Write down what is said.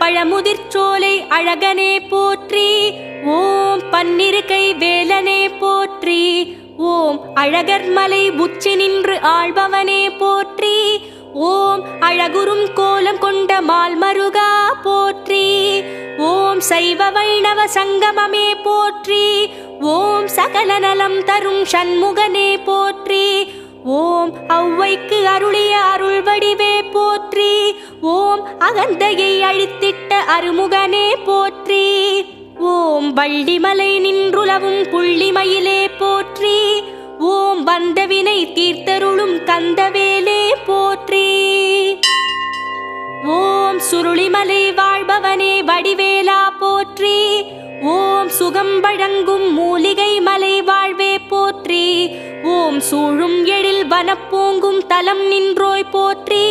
பழமுதிர்ச்சோலை அழகனே போற்றி. ஓம் பன்னிருகை வேலனே போற்றி. ஓம் அழகர்மலை உச்சி நின்று ஆள்பவனே போற்றி. ஓம் அழகுறும் கோலம் கொண்ட மால்மருகா போற்றி. ஓம் சைவ வைணவ சங்கமமே போற்றி. ஓம் சகல நலம் தரும் சண்முகனே போற்றி. ஓம் ஔவைக்கு அருளிய அருள் வடிவே போற்றி. ஓம் அகந்தையை அழித்திட்ட அருமுகனே போற்றி. ஓம் வள்ளிமலை நின்றுலவும் புள்ளிமயிலே போற்றி. ஓம் வந்தவினை தீர்த்தருளும் கந்தவேலே போற்றி. ஓம் சுருளிமலை வாழ்பவனே வடிவேலா போற்றி. ஓம் சுகம் வழங்கும் மூலிகை மலை வாழ்வே போற்றி. ஓம் சூழும் எழில் வனப்பூங்கும் தலம் நின்றோய் போற்றி.